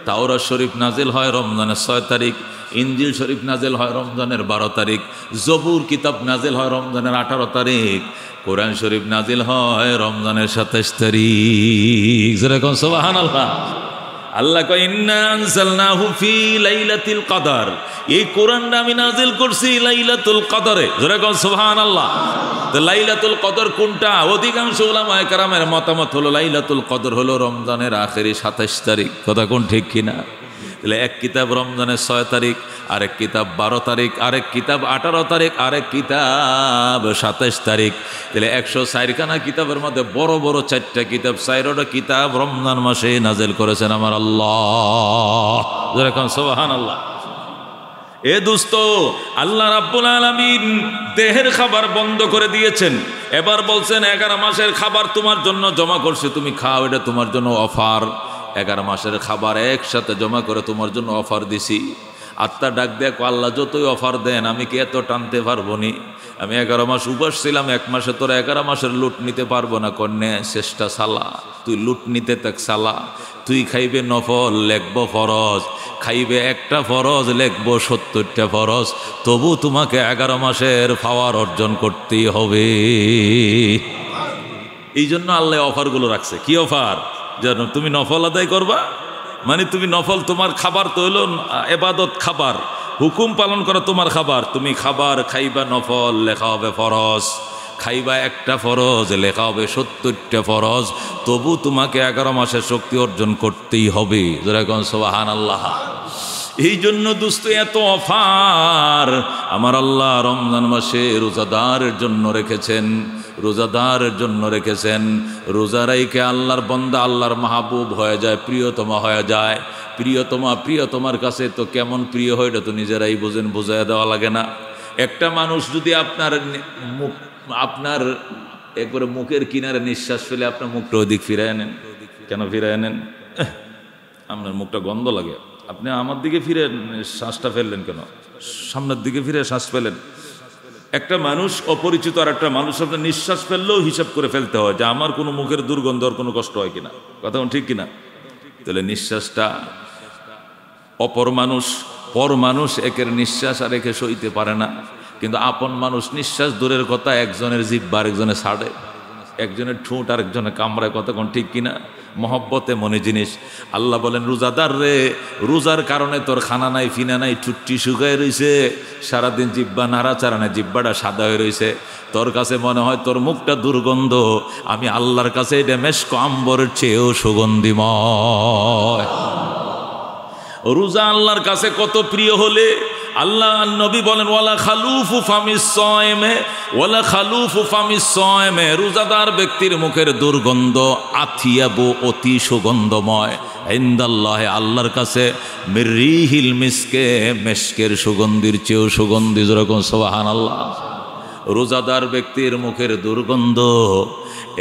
তাওরাত শরীফ নাজিল হয় রমজানের 6 তারিখ। ইনজিল শরীফ নাজিল হয় রমজানের 12 তারিখ। জবুর কিতাব নাজিল হয় রমজানের 18 তারিখ। কোরআন শরীফ নাজিল হয় রমজানের 27 তারিখ। যেরকম সুবহানাল্লাহ। আল্লাহ কয় ইন্না আনজালনাহু ফি লাইলাতুল কদর, এই কোরআনটা আমি নাজিল করছি লাইলাতুল কদরে। যেরকম সুবহানাল্লাহ। তো লাইলাতুল কদর কোনটা? অধিকাংশ উলামায়ে কেরামের মতামত হলো লাইলাতুল কদর হলো রমজানের আখেরি 27 তারিখ। কথা কোন ঠিক কিনা? তাহলে এক কিতাব রমজানের 6 তারিখ, আরেক কিতাব 12 তারিখ, আরেক কিতাব 18 তারিখ, আরেক কিতাব 27 তারিখ। তাহলে 104 খানা কিতাবের মধ্যে বড় বড় 4টা কিতাব, 4টা কিতাব রমজান মাসে নাজিল করেছেন আমার আল্লাহ। যেরকম সুবহানাল্লাহ। এ দোস্ত, আল্লাহ রাব্বুল আলামিন দেহের খাবার বন্ধ করে দিয়েছেন। এবার বলছেন 11 মাসের খাবার তোমার জন্য জমা করছে, তুমি খাও, এটা তোমার জন্য অফার। 11 মাসের খাবার একসাথে জমা করে তোমার জন্য অফার দিছি। আত্মা ডাক দেখো, আল্লাহ যতই অফার দেন আমি কি এত টানতে পারবো নি? আমি 11 মাস উপাস ছিলাম, 1 মাসে তোরা 11 মাসের লুট নিতে পারবো না। কন্যা চেষ্টা সালা, তুই লুট নিতে তাক সালা। তুই খাইবে নফল, লেখবো ফরজ, খাইবে একটা ফরজ, লেখবো 70টা ফরজ। তবু তোমাকে 11 মাসের পাওয়ার অর্জন করতেই হবে। এই জন্য আল্লাহ অফারগুলো রাখছে। কি অফার? যেন তুমি নফল আদায় করবা, মানে তুমি নফল, তোমার খাবার তো হলো ইবাদত খাবার, হুকুম পালন করা তোমার খাবার। তুমি খাবার খাইবা নফল, লেখা হবে ফরজ। খাইবা একটা ফরজ, লেখা হবে 70টা ফরজ। তবু তোমাকে 11 মাসের শক্তি অর্জন করতেই হবে। যেরকম সুবহানাল্লাহ। এই জন্য দোস্ত এত অফার আমার আল্লাহ রমজান মাসে রোজাদারের জন্য রেখেছেন, রোজাদারের জন্য রেখেছেন। রোজা রাইখে আল্লাহর বান্দা আল্লাহর মাহবুব হয়ে যায়, প্রিয়তমা হয়ে যায়। প্রিয়তমা, প্রিয়তমার কাছে তো কেমন প্রিয় হয় এটা তো নিজেরাই বোঝেন, বোঝাইয়া দেওয়া লাগে না। একটা মানুষ যদি আপনার একবারে মুখের কিনারে নিঃশ্বাস ফেলে আপনার মুখটা ওইদিক ফিরায় নেন, কেন ফিরায় নেন? আপনার মুখটা গন্ধ লাগে, আপনি আমার দিকে ফিরে শ্বাসটা ফেললেন কেন? সামনের দিকে ফিরে শ্বাস ফেলেন। একটা মানুষ অপরিচিত আর একটা মানুষ আপনার নিঃশ্বাস ফেললেও হিসাব করে ফেলতে হয় যে আমার কোনো মুখের দুর্গন্ধ আর কোনো কষ্ট হয় কিনা। কথা ঠিক কিনা? তাহলে নিঃশ্বাসটা অপর মানুষ, পর মানুষ একের নিঃশ্বাস আর একে সইতে পারে না, কিন্তু আপন মানুষ নিঃশ্বাস দূরের কথা, একজনের জিহ্বা আরেকজনে ছাড়ে, একজনের ঠোঁট আরেকজনে কামড়ায়। কতক্ষণ ঠিক কিনা? মহব্বতে মনে জিনিস। আল্লাহ বলেন রোজাদার রে, রোজার কারণে তোর খানা নাই, ফিনা নাই, চুট্টি শুকায় রয়েছে, সারাদিন জিব্বা নাড়াচাড়া নাই, জিব্বাটা সাদা হয়ে রয়েছে, তোর কাছে মনে হয় তোর মুখটা দুর্গন্ধ। আমি আল্লাহর কাছে এটা মেশক আম্বরের চেয়েও সুগন্ধিময়। রোজা আল্লাহর কাছে কত প্রিয় হলে আল্লাহ নবী বলেন ওয়ালা খালুফু ফামিস সায়েমে, ওয়ালা খালুফু ফামিস সায়েমে, রোজাদার ব্যক্তির মুখের দুর্গন্ধ আথিয়াবু, অতি সুগন্ধময়। ইনদাল্লাহি, আল্লাহর কাছে মিররিহিল মিসকে, মেশকের সুগন্ধির চেয়েও সুগন্ধি। যেরকম সুবহানাল্লাহ। রোজাদার ব্যক্তির মুখের দুর্গন্ধ,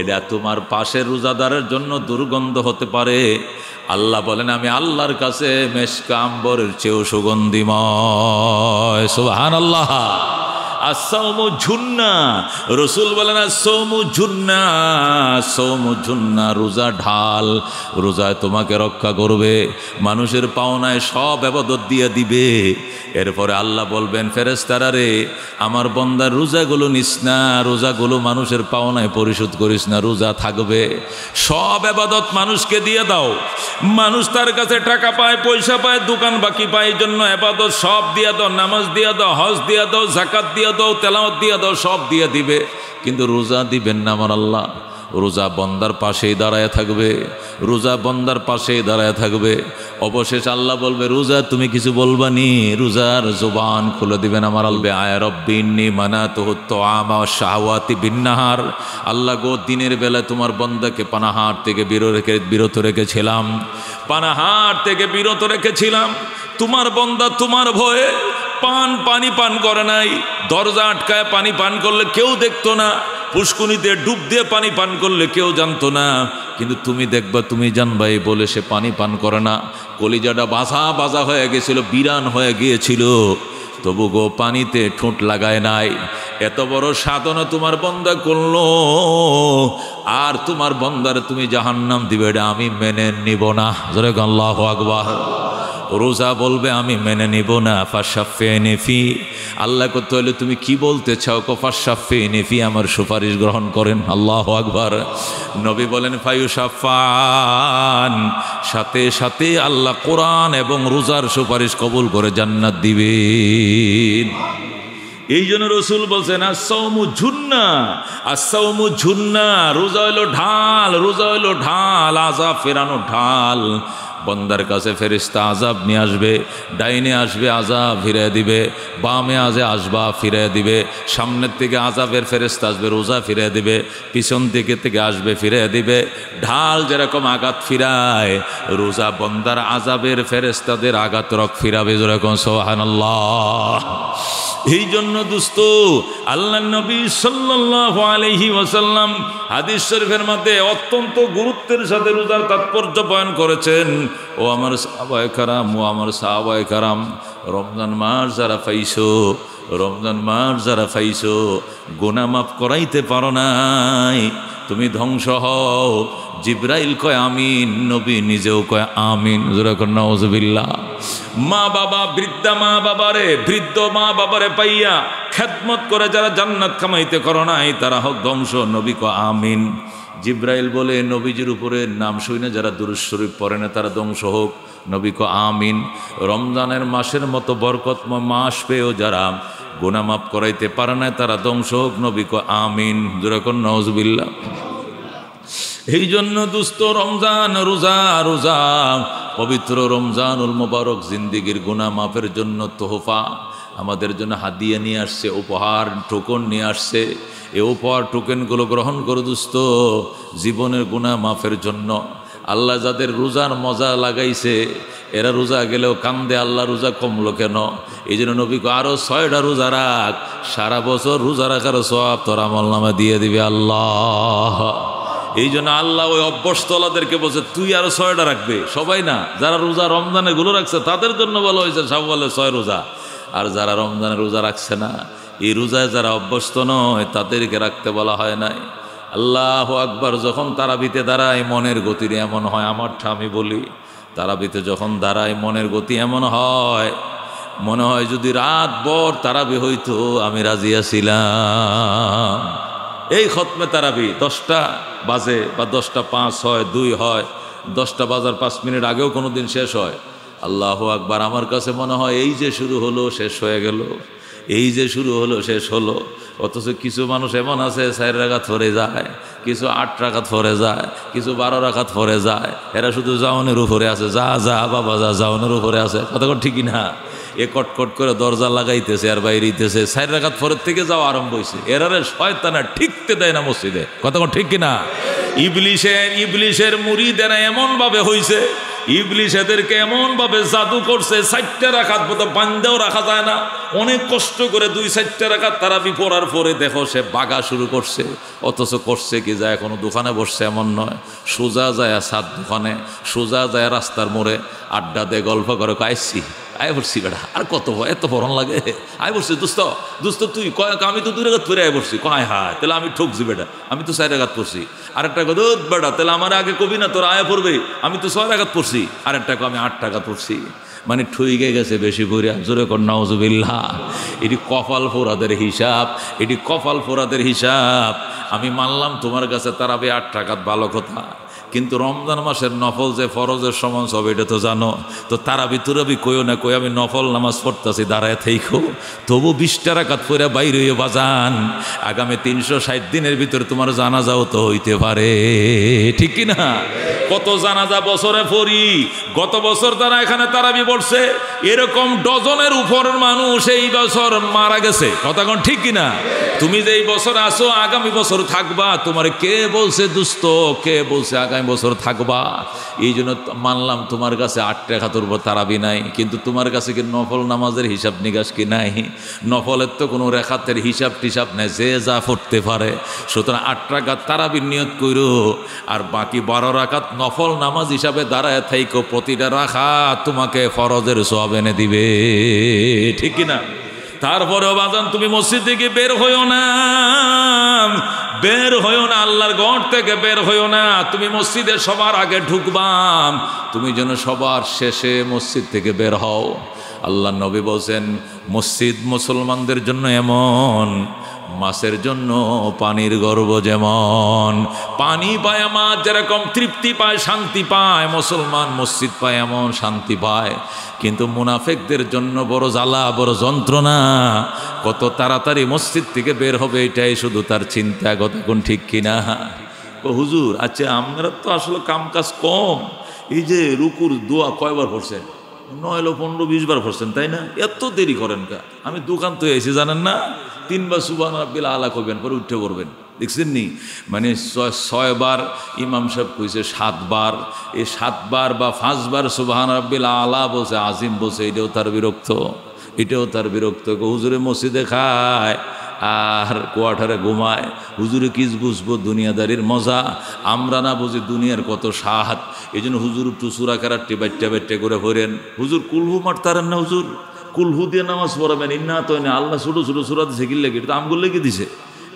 এটা তোমার পাশের রোজাদারের জন্য দুর্গন্ধ হতে পারে। আল্লাহ বলেন আমি আল্লাহর কাছে মেশক আম্বরের চেয়েও সুগন্ধিময়। সুবহানাল্লাহ। আসসাওমু জুন্না, রাসূল বলেন আসসাওমু জুন্না, আসসাওমু জুন্না, রোজা ঢাল, রোজায় তোমাকে রক্ষা করবে, মানুষের পাওনায় সব ইবাদত দিয়ে দিবে। এরপরে আল্লাহ বলবেন ফেরেশতারা রে, আমার বান্দার রোজাগুলো নিস না, রোজাগুলো মানুষের পাওনায় পরিশোধ করিস না, রোজা থাকবে, সব ইবাদত মানুষকে দিয়ে দাও। মানুষ তার কাছে টাকা পায়, পয়সা পায়, দোকান বাকি পায়, এই জন্য ইবাদত সব দিয়ে দাও, নামাজ দিয়ে দাও, হজ দিয়ে দাও, যাকাত দিয়ে দাও, তেলাওয়াত দিয়ে দাও, সব দিয়ে দিবে, কিন্তু রোজা দিবেন না আমার আল্লাহ। রোজা বন্দার পাশেই দাঁড়ায় থাকবে, রোজা বন্দার পাশেই দাঁড়ায় থাকবে। অবশেষে আল্লাহ বলবে রোজা তুমি কিছু বলবা নি, রোজার জবান খুলে দিবেন আমার আল্লাহ। আয় রব্বি ইন্নী মানাতুহু তুআমা ওয়াশ শাহওয়াতি বিন্নাহার, আল্লাহ গো দিনের বেলায় তোমার বন্দাকে পানাহার থেকে বিরত রেখেছিলাম, পানাহার থেকে বিরত রেখেছিলাম। তোমার বন্দা তোমার ভয়ে পানি পান করে নাই, দরজা আটকায় পানি পান করলে কেউ দেখতো না, পুষ্কুনিতে ডুব দিয়ে পানি পান করলে কেউ জানতো না, কিন্তু তুমি দেখবা, তুমি জানবা এই বলে সে পানি পান করে না। কলিজাটা বাজা বাজা হয়ে গেছিল, বিরান হয়ে গিয়েছিল, তবু গো পানিতে ঠোঁট লাগায় নাই। এত বড় সাধনা তোমার বান্দা করলো, আর তোমার বান্দারে তুমি জাহান্নাম দিবে, এটা আমি মেনে নিব না। জোরে আল্লাহু আকবার। রোজা বলবে আমি মেনে নিব না। ফাশাফিনি ফি, আল্লাহ করতে হলে তুমি কি বলতে চাও? ফাশাফিনি ফি, আমার সুপারিশ গ্রহণ করেন। আল্লাহু আকবার। নবী বলেন ফায়ুশাফান, সাথে সাথে আল্লাহ কোরআন এবং রোজার সুপারিশ কবুল করে জান্নাত দিবেন। এই জন্য রসুল বলছেন আসসাওমু জুন্না, আসসাওমু জুন্না, রোজা হইল ঢাল, রোজা হইল ঢাল, আযাব ফেরানো ঢাল। বন্দার কাছে ফেরেশতা আযাব নিয়ে আসবে, ডাইনে আসবে আযাব ফিরিয়ে দিবে, বামে আসবা ফিরিয়ে দিবে, সামনের থেকে আযাবের ফেরেশতা আসবে রোজা ফিরিয়ে দিবে, পিছন থেকে আসবে ফিরিয়ে দিবে। ঢাল যেরকম আঘাত ফিরায়, রোজা বন্দার আযাবের ফেরেশতাদের আঘাত রক ফিরাবে। যেরকম সুবহানাল্লাহ। এই জন্য দোস্ত আল্লাহ নবী সাল্লাল্লাহু আলাইহি ওয়াসাল্লাম হাদিস শরীফের মধ্যে অত্যন্ত গুরুত্বের সাথে রোজার তাৎপর্য বয়ান করেছেন। ও আমার সাহাবায়ে কারাম, ও আমার সাহাবায়ে কারাম, রমজান মাস যারা পাইছো, রমজান মাস যারা পাইছো, গুনাহ মাফ করাইতে পারো নাই, তুমি ধ্বংস হও। জিবরাইল কয় আমিন, নবী নিজেও কয় আমিন। যেরকম নাউজুবিল্লাহ। মা বাবা, বৃদ্ধা মা বাবারে, বৃদ্ধ মা বাবারে পাইয়া খেদমত করে যারা জান্নাত কামাইতে করো নাই, তারা হোক ধ্বংস। নবী কয় আমিন। জিবরাইল বলে নবীজির উপরে নাম শুনে যারা দুরূদ শরীফ পড়ে না তারা ধ্বংস হোক। নবী কয় আমিন। রমজানের মাসের মতো বরকতময় মাস পেয়েও যারা গুনাহ মাফ করাইতে পারে না তারা ধ্বংস হোক। নবী কয় আমিন। যেরকম নাউজুবিল্লাহ। এই জন্য দুস্থ রমজান, রোজা, রোজা পবিত্র রমজানুল মুবারক জিন্দিগির গুনাহ মাফের জন্য তোহফা আমাদের জন্য হাদিয়া নিয়ে আসছে, উপহার টোকন নিয়ে আসছে। এই উপহার টোকেনগুলো গ্রহণ করে দুস্থ জীবনের গুনাহ মাফের জন্য। আল্লাহ যাদের রোজার মজা লাগাইছে, এরা রোজা গেলেও কান্দে আল্লাহ রোজা কমলো কেন। এই জন্য নবীকে আরো 6টা রোজা রাখ, সারা বছর রোজা রাখার সওয়াব তোর আমলনামা দিয়ে দিবে আল্লাহ। এই জন্য আল্লাহ ওই অভ্যস্তলাদেরকে বলছে তুই আরো 6টা রাখবে। সবাই না, যারা রোজা রমজানের গুলো রাখছে তাদের জন্য বলা হয়েছে শাওয়ালের 6 রোজা। আর যারা রমজানের রোজা রাখছে না, এই রোজায় যারা অভ্যস্ত নয় তাদেরকে রাখতে বলা হয় নাই। আল্লাহু আকবার। যখন তারাবিতে দাঁড়ায় মনের গতি এমন হয়, আমারটা আমি বলি, তারাবিতে যখন দাঁড়ায় মনের গতি এমন হয়, মনে হয় যদি রাত ভর তারাবি হইতো আমি রাজি আছিলাম। এই খতমে তারাবি 10টা বাজে বা 10টা 5 হয়, 2 হয়, 10টা বাজার 5 মিনিট আগেও কোনো দিন শেষ হয়। আল্লাহু আকবার। আমার কাছে মনে হয় এই যে শুরু হলো শেষ হয়ে গেল, এই যে শুরু হলো শেষ হলো। অথচ কিছু মানুষ এমন আছে 4 রাকাত পড়ে যায়, কিছু 8 রাকাত পড়ে যায়, কিছু 12 রাকাত পড়ে যায়। এরা শুধু জাওনের উপরে আছে, যা যা বাবা যা, জাওনের উপরে আছে। কথা ঠিকই না? এ কটকট করে দরজা লাগাইতেছে আর বাইরেইতেছে, 4 রাকাত পরের থেকে যাওয়া আরম্ভ হয়েছে। এরারে শয়তানে ঠিকতে দেয় না মসজিদে। কথা ঠিক কিনা? ইবলিশের মুরিদেরা এমন ভাবে হইছে, ইবলিশ এদেরকে এমন ভাবে জাদু করছে, 4টা রাকাত মতো বান্দাও রাখা যায় না। অনেক কষ্ট করে 2-4টা রাকাত তারাবি পড়ার পরে দেখো সে বাগা শুরু করছে। অথচ করছে কি, যায় কোনো দোকানে বসছে এমন নয়, সোজা যায় সাত দোকানে, সোজা যায় রাস্তার মোড়ে আড্ডা দিয়ে গল্প করে আইসি আয় পড়ছি বেড়া, আর কত এত পরন লাগে, আয় পড়ছি দোস্ত দোস্ত তুই কয় আমি তো 2 রাকাত পরে আয় পড়ছি, কয় হায় তাহলে আমি ঠকছি বেটা, আমি তো 4 রাকাত পড়ছি। আরেকটা কত বেটা তাহলে আমার আগে কবি না তোর আয়া পড়বে, আমি তো 6 রাকাত পড়ছি। আরেকটা আমি 8 টাকা পড়ছি। মানে ঠইকে গেছে বেশি পড়ে। জোরে কর নাউজুবিল্লাহ। এটি কপাল ফোরাদের হিসাব, এটি কপাল ফোরাদের হিসাব। আমি মানলাম তোমার কাছে তারাবি 8 টাকাত ভালো কথা, কিন্তু রমজান মাসের নফল যে ফরজের সমান সব এটা তো জানো। তো তারাবি তুরাবি কইও না, কই আমি নফল নামাজ পড়তেছি দাঁড়ায় থেইকো, তবু 20টা রাকাত পড়ে বাইরে হইয়ে বাজান। আগামী 360 দিনের ভিতরে তোমার জানাজাও তো হইতে পারে, ঠিক কি না? কত জানাজা বছরে পড়ি। গত বছর তারা এখানে তারাবি পড়ছে, এরকম ডজনের উপরের মানুষ এই বছর মারা গেছে। কথা কোন ঠিক কিনা? তুমি যে এই বছর আসো আগামী বছর থাকবা, তোমার কে বলছে দুস্থ, কে বলছে আগামী বছর থাকবা? এই জন্য মানলাম তোমার কাছে 8 টাকার উপর তারাবি নাই, কিন্তু তোমার কাছে কি নফল নামাজের হিসাব নিকাশ কি নাই? নফলের তো কোনো রেখাতের হিসাব টিসাব নেই, যে যা পড়তে পারে। সুতরাং 8 রাকাত তারাবির নিয়ত কইরো, আর বাকি 12 রাকাত নফল নামাজ হিসাবে দাঁড়ায় থাইকো। প্রতিটা রাকাত তোমাকে ফরজের সওয়াব এনে দিবে, ঠিক কিনা? তারপরেও বাজান তুমি মসজিদ থেকে বের হইও না, আল্লাহর ঘর থেকে বের হইও না। তুমি মসজিদে সবার আগে ঢুকবা, তুমি যেন সবার শেষে মসজিদ থেকে বের হও। আল্লাহ নবী বলছেন মসজিদ মুসলমানদের জন্য এমন মাছের জন্য পানির গর্ভ, যেমন পানি পায় মাছ যেরকম তৃপ্তি পায় শান্তি পায়, মুসলমান মসজিদ পায় এমন শান্তি পায়। কিন্তু মুনাফিকদের জন্য বড় জ্বালা, বড় যন্ত্রণা, কত তাড়াতাড়ি মসজিদ থেকে বের হবে এটাই শুধু তার চিন্তা। কতক্ষণ ঠিক কিনা? ও হুজুর, আচ্ছা আমরা তো আসলে কাম কাজ কম, এই যে রুকুর দোয়া কয়বার পড়ছেন? 9, 15, 20 বার পড়ছেন, তাই না? এত দেরি করেন কা? আমি দোকান তো এসে জানেন না, 3 বার সুবহান রাব্বিল আলা কইবেন, পরে উঠে পড়বেন। দেখছেন নি? মানে 6 বার ইমাম সাহেব কইছে 7 বার, এই 7 বার বা 5 বার সুবহান রাব্বিল আলা বলছে, আজিম বলছে, এটাও তার বিরক্ত, এটাও তার বিরক্ত। হুজুরে মসজিদে খায় আর কোয়ার্টারে ঘুমায়, হুজুরে কিস বুঝবো দুনিয়াদারির মজা, আমরা না বুঝি দুনিয়ার কত স্বাদ। এই জন্য হুজুর একটু সুরা কারাট্টি বাট্টা বাট্টা করে পড়েন। হুজুর কুলহু মারতারেন না, হুজুর কুলহু দিয়ে নামাজ পড়াবেন, ইন্না তো না আল্লাহ ছোটো ছোটো সুরা দিছে, কি লেগে এটা আমগুলো লেগে দিছে,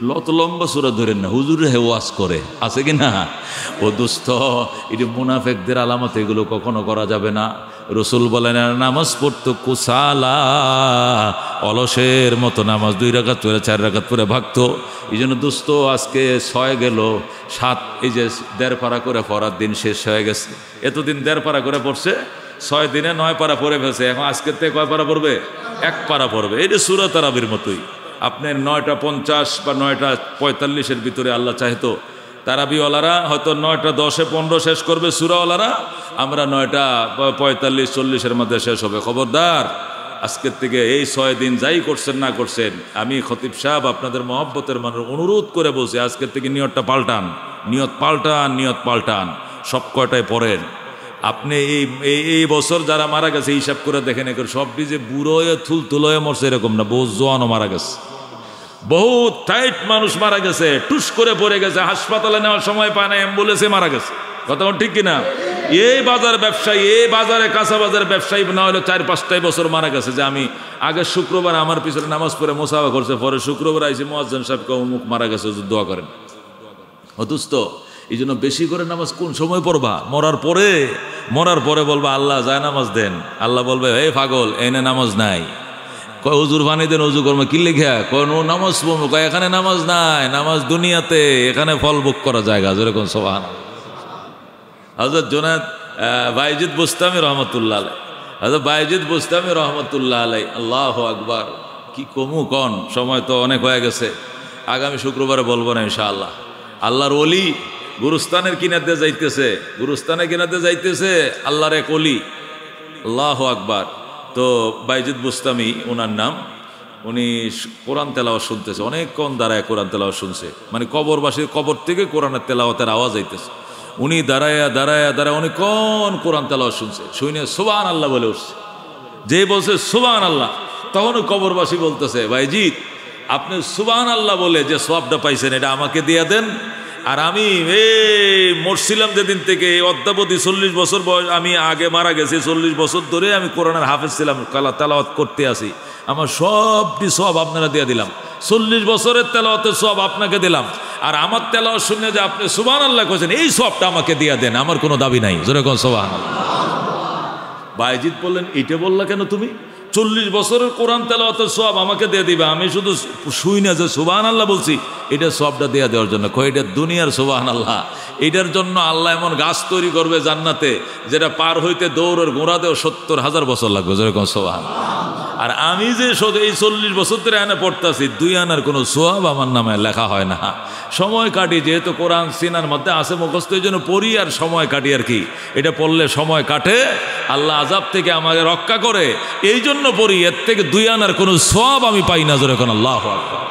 লত লম্বা সুরা ধরেন না, হুজুর হে ওয়াজ করে, আছে কি না? ও দোস্ত, এটি মুনাফিকদের আলামত, এগুলো কখনো করা যাবে না। রসুল বলেন নামাজ পড়তো কুসালা, অলসের মতো নামাজ 2 রাকাত পরে 4 রাকাত পরে ভাগতো। এই জন্য দোস্ত আজকে 6 গেল 7, এই যে 1.5 পারা করে পড়ার দিন শেষ হয়ে গেছে। এতদিন 1.5 পারা করে পড়ছে, 6 দিনে 9 পারা পড়ে ফেলছে। এখন আজকের থেকে কয় পারা পড়বে? 1 পারা পড়বে। এটা সূরা তারাবির মতোই। আপনার 9:50 বা 9:45 ভিতরে আল্লাহ চাইতো তারাবিওয়ালারা হয়তো 9:10, 15 শেষ করবে সূরাওয়ালারা, আমরা 9:45, 40 মধ্যে শেষ হবে। খবরদার, আজকের থেকে এই 6 দিন যাই করছেন না করছেন, আমি খতিব সাহেব আপনাদের মহব্বতের মানুষ অনুরোধ করে বলছি, আজকের থেকে নিয়তটা পাল্টান, নিয়ত পাল্টান, সব কয়টায় পড়েন। আপনি এই বছর যারা মারা গেছে হিসাব করে দেখেন, সবটি যে বুড়ো হয়ে থুলথুল হয়ে মরছে এরকম না, বহু জোয়ানও মারা গেছে, বহুত টাইট মানুষ মারা গেছে, টুস করে পড়ে গেছে, হাসপাতালে নেওয়ার সময় পায় না, অ্যাম্বুলেন্সে মারা গেছে। কথা ঠিক কিনা? এই বাজার ব্যবসায়ী, এই বাজারে কাঁচা বাজার ব্যবসায়ী না হলে 4-5 বছর মারা গেছে। যে আমি আগের শুক্রবার আমার পিছনে নামাজ পড়ে মোসাফা করছে, পরে শুক্রবার আইসি মুয়াজ্জিন সাহেবকে অমুক মারা গেছে, দোয়া করেন। অথুস্থ এই জন্য বেশি করে নামাজ কোন সময় পড়বা? মরার পরে বলবা আল্লাহ যায় নামাজ দেন, আল্লাহ বলবে এই পাগল এনে নামাজ নাই, কয় হুজুর পানি দেন, উজু করবো, কি লেখা? কয় নো নামাজ পড়বো, কয় এখানে নামাজ নাই, নামাজ দুনিয়াতে, এখানে ফল ভোগ করা জায়গা। যেরকম সুবহানাল্লাহ। হযরত জুনায়েদ বাইজিদ বুস্তামি রহমতুল্লাহ আলাইহি, হযরত বাইজিদ বুস্তামি রহমতুল্লাহ আলাইহি, আল্লাহু আকবার, কি কমু কন, সময় তো অনেক হয়ে গেছে, আগামী শুক্রবারে বলবো না ইনশাআল্লাহ। আল্লাহর ওলি গুরুস্থানের কিনারে যাইতেছে আল্লাহর এক ওলি, আল্লাহু আকবার। তো বাইজিদ বুস্তামি ওনার নাম, উনি কোরআন তেলাওয়াত শুনতেছে, অনেকক্ষণ দাঁড়ায় কোরআন তেলাওয়াত শুনছে, মানে কবরবাসীর কবর থেকে কোরআনের তেলাওয়াতের আওয়াজ আইতেছে। উনি দাঁড়ায় অনেকক্ষণ কোরআন তেলাওয়াত শুনছে, শুনে সুবহানাল্লাহ বলে উঠছে। যে বলছে সুবহানাল্লাহ, তখন কবরবাসী বলতেছে বাইজিদ আপনি সুবহানাল্লাহ বলে যে সওয়াবটা পাইছেন এটা আমাকে দিয়ে দেন, আর আমি মরছিলাম যেদিন থেকে এই অদ্যাবধি 40 বছর বয়স, আমি আগে মারা গেছি, 40 বছর ধরে আমি কোরআনের হাফেজ ছিলাম, তেলাওয়াত করতে আসি, আমার সবটি সব আপনারা দিয়ে দিলাম, 40 বছরের তেলাওয়াতের সব আপনাকে দিলাম, আর আমার তেলাওয়াত শুনে যে আপনি সুবহানাল্লাহ কইছেন এই সবটা আমাকে দিয়ে দেন, আমার কোনো দাবি নাই। জোরে কোন সুবহানাল্লাহ। বাইজিদ বললেন এটা বললা কেন তুমি? 40 বছরের কোরআন তেলাওয়াতের সব আমাকে দিয়ে দিবে, আমি শুধু শুই না যে সুবহানাল্লাহ বলছি, এটা সবটা দিয়ে দেওয়ার জন্য। কই এটা দুনিয়ার সুবহানাল্লাহ, এটার জন্য আল্লাহ এমন গাছ তৈরি করবে জান্নাতে, যেটা পার হইতে দৌড়ের গোড়া দেও 70,000 বছর লাগবে। যেরকম সুবহানাল্লাহ। আর আমি যে এই 40 বছর ধরে এনে পড়তেছি, 2 আনার কোনো সোয়াব আমার নামে লেখা হয় না। সময় কাটি, যেহেতু কোরআন সিনার মধ্যে আছে মুখস্থ, এই জন্য পড়ি আর সময় কাটি আর কি। এটা পড়লে সময় কাটে, আল্লাহ আযাব থেকে আমাকে রক্ষা করে, এই জন্য পড়ি। এর থেকে 2 আনার কোনো সোয়াব আমি পাই না। জোরে কোন আল্লাহু আকবার।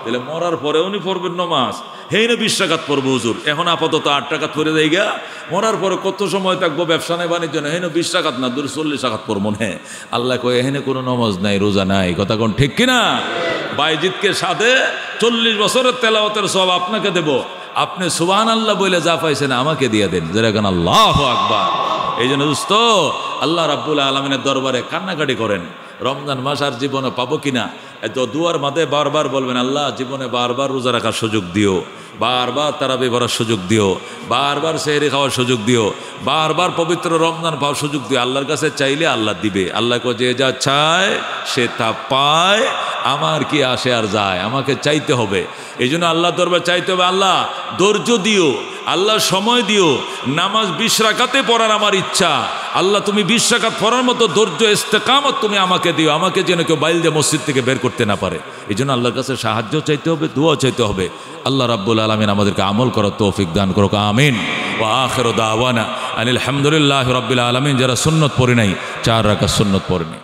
তাহলে মরার পরে উনি পড়বেন নামাজ, হেই না 20 রাকাত পড়বো হুজুর, এখন আপাতত 8 রাকাত পড়ে যাই গা, মরার পরে কত সময় থাকবো ব্যবসা নেই বাণিজ্য নেই, হেন 20 রাকাত না 40 রাকাত পড়বো না। আল্লাহ কয়ে এখানে কোনো নামাজ নাই, রোজা নাই। কথা কোন ঠিক কিনা? বাইজিদকে সাথে 40 বছরের তেলাওয়াতের সব আপনাকে দেব, আপনি সুবহানাল্লাহ বলে যা পাইছেন আমাকে দিয়ে দেন। যেরকম আল্লাহু আকবার। এই জন্য দোস্ত আল্লাহ রাব্বুল আলামিনের দরবারে কান্নাকাটি করেন, রমজান মাস আর জীবনে পাবো কিনা, এত দুয়ার মাঝে বারবার বলবেন আল্লাহ জীবনে বারবার রোজা রাখার সুযোগ দিও, বারবার তারাবি পড়ার সুযোগ দিও, বারবার সেহরি খাওয়ার সুযোগ দিও, বারবার পবিত্র রমজান পাওয়ার সুযোগ দিও। আল্লাহর কাছে চাইলে আল্লাহ দিবে। আল্লাহকে যে যা চায় সে তা পায়, আমার কি আসে আর যায়, আমাকে চাইতে হবে। এই জন্য আল্লাহ দরবার চাইতে হবে, আল্লাহ ধৈর্য দিও, আল্লাহ সময় দিও, নামাজ 20 রাকাতে পড়ার আমার ইচ্ছা, আল্লাহ তুমি 20 রাকাত পড়ার মতো ধৈর্য ইস্তেকামত তুমি আমাকে দিও, আমাকে যেন কেউ বাইল দিয়ে মসজিদ থেকে বের করতে না পারে। এই জন্য আল্লাহর কাছে সাহায্য চাইতে হবে, দোয়া চাইতে হবে। আল্লাহ রাব্বুল আলামিন আমাদেরকে আমল করার তৌফিক দান করুক, আমিন। ওয়া আখিরু দাওয়ানা আনিল হামদুলিল্লাহি রাব্বিল আলামিন। যারা সুন্নত পড়ে নাই 4 রাকাত সুন্নত পড়ে নাই।